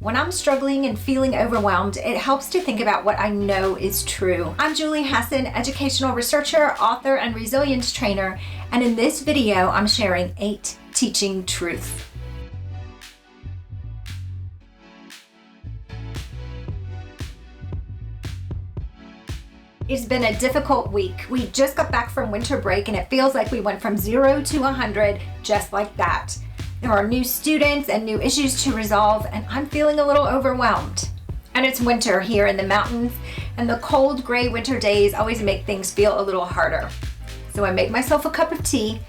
When I'm struggling and feeling overwhelmed, it helps to think about what I know is true. I'm Julie Hasson, educational researcher, author, and resilience trainer, and in this video, I'm sharing 8 teaching truths. It's been a difficult week. We just got back from winter break and it feels like we went from 0 to 100 just like that. There are new students and new issues to resolve, and I'm feeling a little overwhelmed. And it's winter here in the mountains, and the cold gray winter days always make things feel a little harder. So I made myself a cup of tea,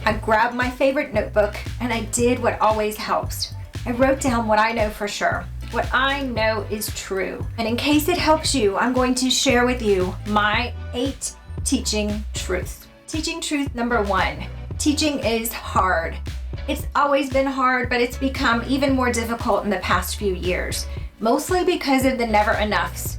I grabbed my favorite notebook, and I did what always helps. I wrote down what I know for sure. What I know is true. And in case it helps you, I'm going to share with you my 8 teaching truths. Teaching truth number 1, teaching is hard. It's always been hard, but it's become even more difficult in the past few years, mostly because of the never enoughs.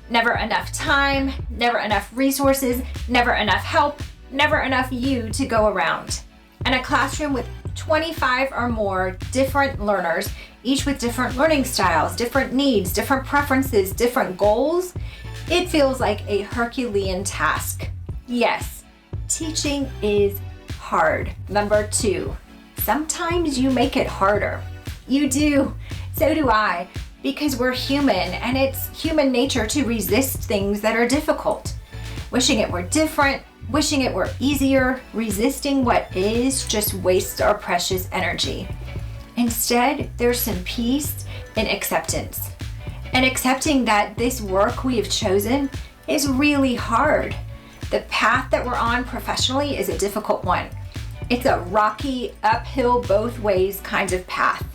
Never enough time, never enough resources, never enough help, never enough you to go around. And a classroom with 25 or more different learners, each with different learning styles, different needs, different preferences, different goals, it feels like a Herculean task. Yes, teaching is hard. Number 2, sometimes you make it harder. You do, so do I, because we're human and it's human nature to resist things that are difficult. Wishing it were different, wishing it were easier, resisting what is just wastes our precious energy. Instead, there's some peace in acceptance. And accepting that this work we have chosen is really hard. The path that we're on professionally is a difficult one. It's a rocky, uphill both ways kind of path.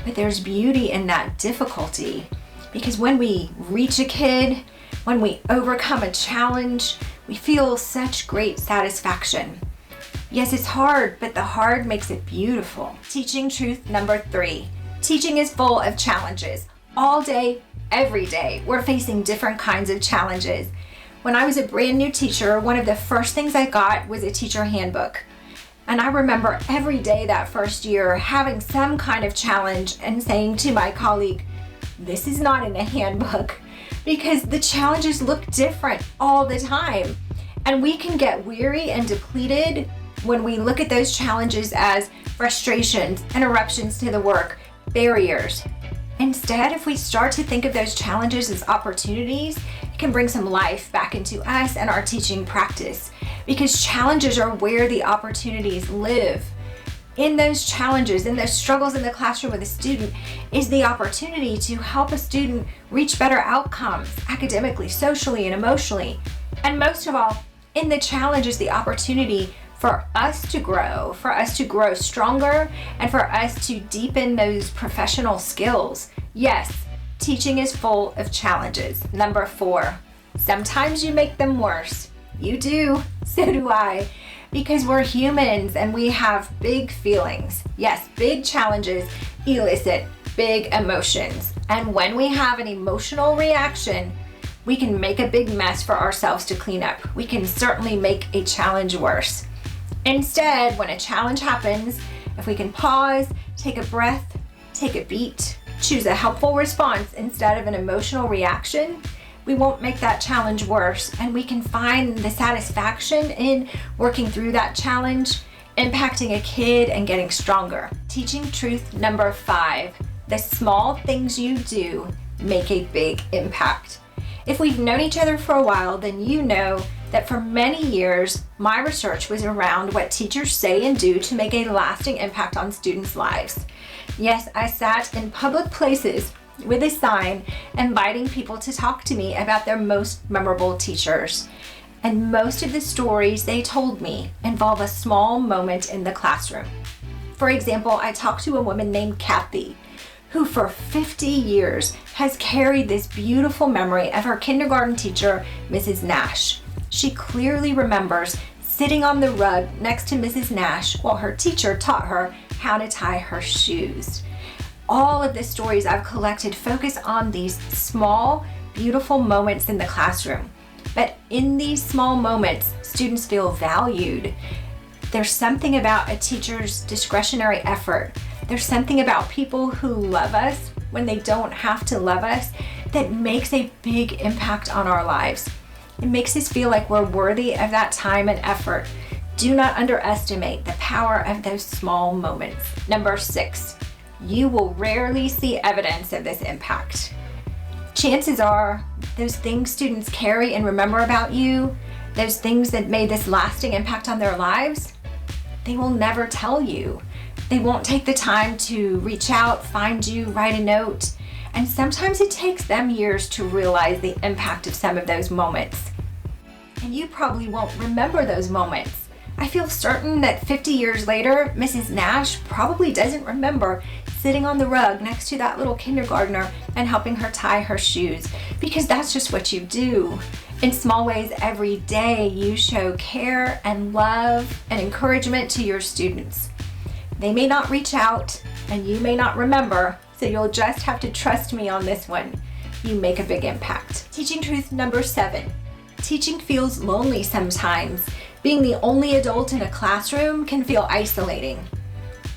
But there's beauty in that difficulty, because when we reach a kid, when we overcome a challenge, we feel such great satisfaction. Yes, it's hard, but the hard makes it beautiful. Teaching truth number 3, teaching is full of challenges. All day, every day, we're facing different kinds of challenges. When I was a brand new teacher, one of the first things I got was a teacher handbook. And I remember every day that first year having some kind of challenge and saying to my colleague, this is not in the handbook, because the challenges look different all the time. And we can get weary and depleted when we look at those challenges as frustrations, interruptions to the work, barriers. Instead, if we start to think of those challenges as opportunities, it can bring some life back into us and our teaching practice, because challenges are where the opportunities live. In those challenges, in those struggles in the classroom with a student, is the opportunity to help a student reach better outcomes academically, socially, and emotionally. And most of all, in the challenge is the opportunity for us to grow stronger, and for us to deepen those professional skills. Yes, teaching is full of challenges. Number 4, sometimes you make them worse. You do, so do I, because we're humans and we have big feelings. Yes, big challenges elicit big emotions. And when we have an emotional reaction, we can make a big mess for ourselves to clean up. We can certainly make a challenge worse. Instead, when a challenge happens, if we can pause, take a breath, take a beat, choose a helpful response instead of an emotional reaction, we won't make that challenge worse, and we can find the satisfaction in working through that challenge, impacting a kid and getting stronger. Teaching truth number 5, the small things you do make a big impact. If we've known each other for a while, then you know that for many years, my research was around what teachers say and do to make a lasting impact on students' lives. Yes, I sat in public places with a sign inviting people to talk to me about their most memorable teachers. And most of the stories they told me involve a small moment in the classroom. For example, I talked to a woman named Kathy, who for 50 years has carried this beautiful memory of her kindergarten teacher, Mrs. Nash. She clearly remembers sitting on the rug next to Mrs. Nash while her teacher taught her how to tie her shoes. All of the stories I've collected focus on these small, beautiful moments in the classroom. But in these small moments, students feel valued. There's something about a teacher's discretionary effort. There's something about people who love us when they don't have to love us that makes a big impact on our lives. It makes us feel like we're worthy of that time and effort. Do not underestimate the power of those small moments. Number 6, you will rarely see evidence of this impact. Chances are those things students carry and remember about you, those things that made this lasting impact on their lives, they will never tell you. They won't take the time to reach out, find you, write a note. And sometimes it takes them years to realize the impact of some of those moments. And you probably won't remember those moments. I feel certain that 50 years later, Mrs. Nash probably doesn't remember sitting on the rug next to that little kindergartner and helping her tie her shoes, because that's just what you do. In small ways every day, you show care and love and encouragement to your students. They may not reach out and you may not remember, so you'll just have to trust me on this one. You make a big impact. Teaching truth number 7. Teaching feels lonely sometimes. Being the only adult in a classroom can feel isolating.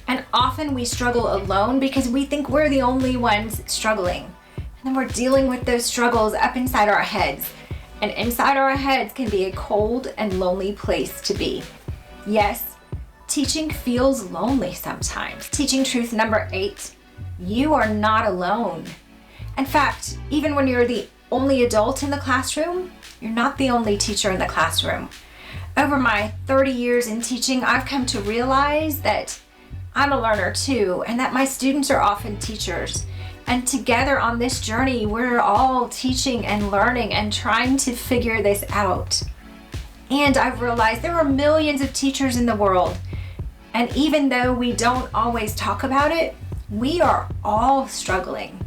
And often we struggle alone because we think we're the only ones struggling. And then we're dealing with those struggles up inside our heads. And inside our heads can be a cold and lonely place to be. Yes, teaching feels lonely sometimes. Teaching truth number 8, you are not alone. In fact, even when you're the only adult in the classroom, you're not the only teacher in the classroom. Over my 30 years in teaching, I've come to realize that I'm a learner too, and that my students are often teachers. And together on this journey, we're all teaching and learning and trying to figure this out. And I've realized there are millions of teachers in the world. And even though we don't always talk about it, we are all struggling.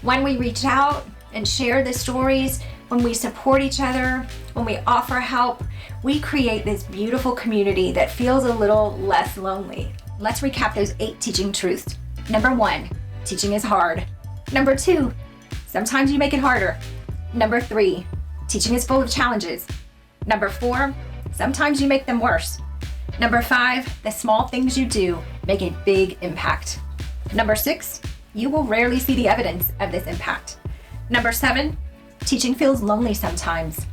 When we reach out and share the stories, when we support each other, when we offer help, we create this beautiful community that feels a little less lonely. Let's recap those 8 teaching truths. Number 1, teaching is hard. Number 2, sometimes you make it harder. Number 3, teaching is full of challenges. Number 4, sometimes you make them worse. Number 5, the small things you do make a big impact. Number 6, you will rarely see the evidence of this impact. Number 7, teaching feels lonely sometimes.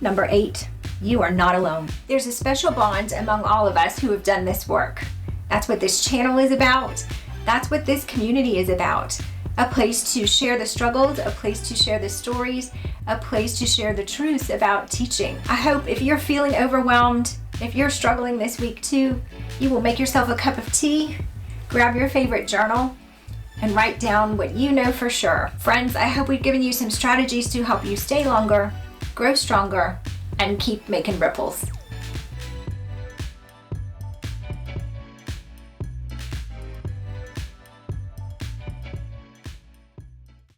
Number 8, you are not alone. There's a special bond among all of us who have done this work. That's what this channel is about. That's what this community is about. A place to share the struggles, a place to share the stories, a place to share the truths about teaching. I hope if you're feeling overwhelmed, if you're struggling this week too, you will make yourself a cup of tea, grab your favorite journal, and write down what you know for sure. Friends, I hope we've given you some strategies to help you stay longer, grow stronger, and keep making ripples.